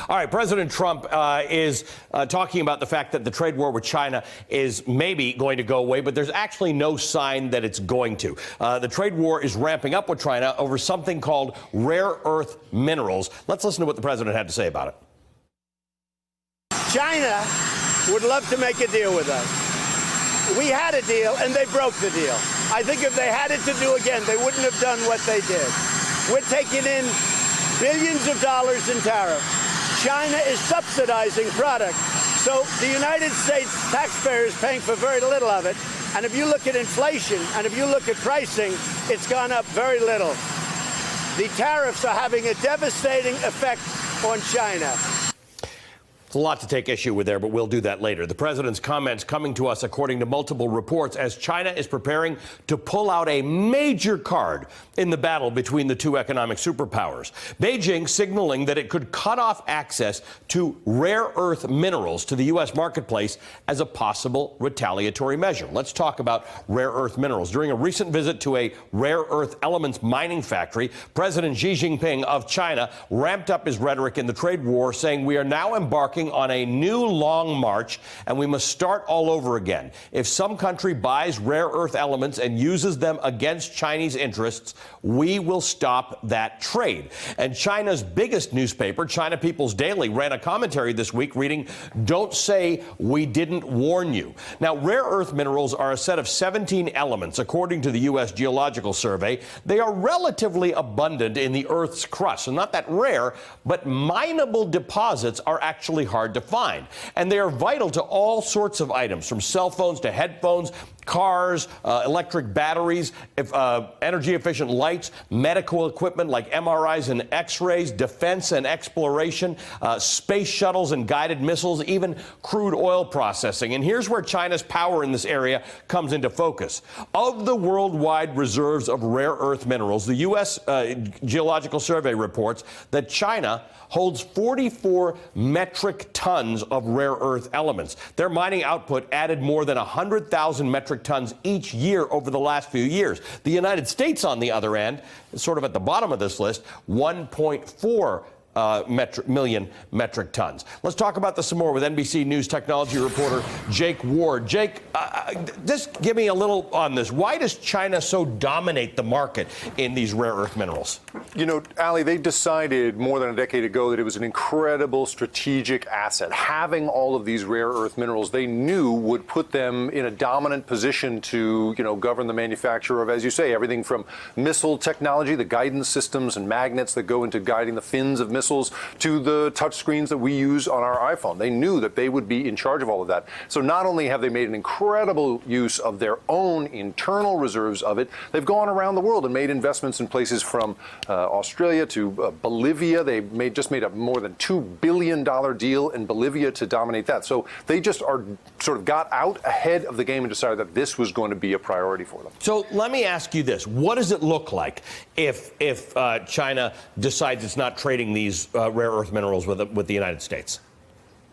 All right, President Trump is talking about the fact that the trade war with China is maybe going to go away, but there's actually no sign that it's going to. The trade war is ramping up with China over something called rare earth minerals. Let's listen to what the president had to say about it. China would love to make a deal with us. We had a deal, and they broke the deal. I think if they had it to do again, they wouldn't have done what they did. We're taking in billions of dollars in tariffs. China is subsidizing product. So the United States taxpayer is paying for very little of it. And if you look at inflation and if you look at pricing, it's gone up very little. The tariffs are having a devastating effect on China. It's a lot to take issue with there, but we'll do that later. The president's comments coming to us according to multiple reports as China is preparing to pull out a major card in the battle between the two economic superpowers. Beijing signaling that it could cut off access to rare earth minerals to the U.S. marketplace as a possible retaliatory measure. Let's talk about rare earth minerals. During a recent visit to a rare earth elements mining factory, President Xi Jinping of China ramped up his rhetoric in the trade war, saying we are now embarking on a new long march, and we must start all over again. If some country buys rare earth elements and uses them against Chinese interests, we will stop that trade. And China's biggest newspaper, China People's Daily, ran a commentary this week reading, "Don't say we didn't warn you." Now, rare earth minerals are a set of 17 elements, according to the U.S. Geological Survey. They are relatively abundant in the Earth's crust, so not that rare, but mineable deposits are actually hard to find. And they are vital to all sorts of items, from cell phones to headphones, cars, electric batteries, energy-efficient lights, medical equipment like MRIs and X-rays, defense and exploration, space shuttles and guided missiles, even crude oil processing. And here's where China's power in this area comes into focus. Of the worldwide reserves of rare earth minerals, the U.S. Geological Survey reports that China holds 44 metric tons of rare earth elements. Their mining output added more than 100,000 metric tons each year over the last few years. The United States, on the other end, is sort of at the bottom of this list, 1.4 million metric tons. Let's talk about this some more with NBC News technology reporter Jake Ward. Jake, just give me a little on this. Why does China so dominate the market in these rare earth minerals? You know, Ali, they decided more than a decade ago that it was an incredible strategic asset. Having all of these rare earth minerals they knew would put them in a dominant position to, govern the manufacture of, as you say, everything from missile technology, the guidance systems and magnets that go into guiding the fins of missiles, to the touch screens that we use on our iPhone. They knew that they would be in charge of all of that. So not only have they made an incredible use of their own internal reserves of it, they've gone around the world and made investments in places from Australia to Bolivia. They just made a more than $2 billion deal in Bolivia to dominate that. So they just are sort of got out ahead of the game and decided that this was going to be a priority for them. So let me ask you this. What does it look like if China decides it's not trading these rare earth minerals with the United States?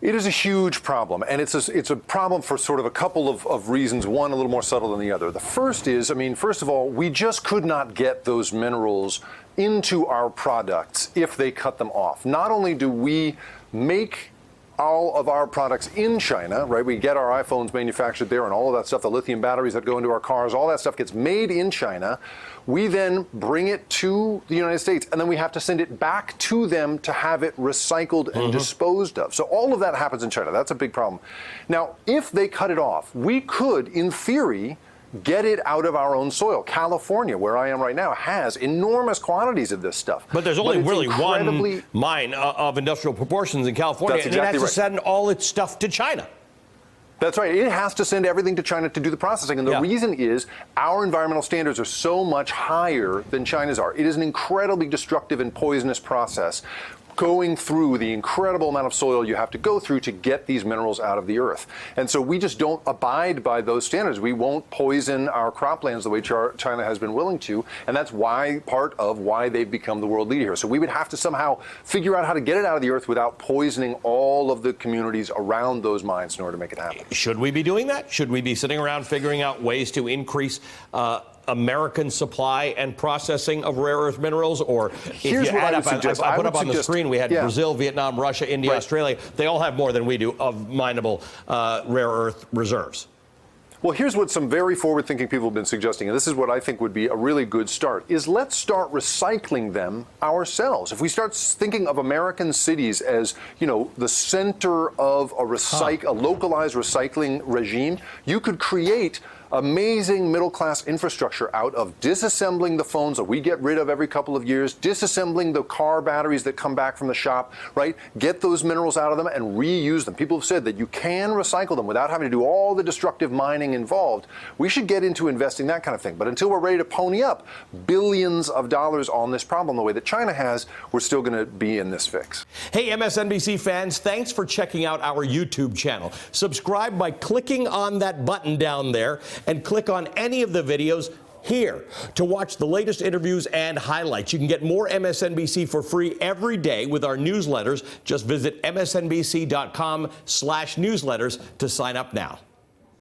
It is a huge problem, and it's a problem for sort of a couple of reasons, one a little more subtle than the other. The first is, first of all, we just could not get those minerals into our products if they cut them off. Not only do we make all of our products in China, right? We get our iPhones manufactured there and all of that stuff, the lithium batteries that go into our cars, all that stuff gets made in China. We then bring it to the United States, and then we have to send it back to them to have it recycled and disposed of. So all of that happens in China. That's a big problem. Now, if they cut it off, we could, in theory, get it out of our own soil. California, where I am right now, has enormous quantities of this stuff. But there's only really one mine of industrial proportions in California, and it has to send all its stuff to China. That's right. It has to send everything to China to do the processing. And the reason is our environmental standards are so much higher than China's are. It is an incredibly destructive and poisonous process going through the incredible amount of soil you have to go through to get these minerals out of the earth. And so we just don't abide by those standards. We won't poison our croplands the way China has been willing to. And that's part of why they've become the world leader here. So we would have to somehow figure out how to get it out of the earth without poisoning all of the communities around those mines in order to make it happen. Should we be doing that? Should we be sitting around figuring out ways to increase American supply and processing of rare earth minerals? Or if Here's you what add I would up, suggest. I I put would up on the suggest- screen, we had yeah. Brazil, Vietnam, Russia, India, Right. Australia. They all have more than we do of mineable rare earth reserves. Well, here's what some very forward-thinking people have been suggesting, and this is what I think would be a really good start, is let's start recycling them ourselves. If we start thinking of American cities as, you know, the center of a localized recycling regime, you could create amazing middle-class infrastructure out of disassembling the phones that we get rid of every couple of years, disassembling the car batteries that come back from the shop, right? Get those minerals out of them and reuse them. People have said that you can recycle them without having to do all the destructive mining involved. We should get into investing that kind of thing. But until we're ready to pony up billions of dollars on this problem the way that China has, we're still going to be in this fix. Hey, MSNBC fans, thanks for checking out our YouTube channel. Subscribe by clicking on that button down there and click on any of the videos here to watch the latest interviews and highlights. You can get more MSNBC for free every day with our newsletters. Just visit msnbc.com/newsletters to sign up now.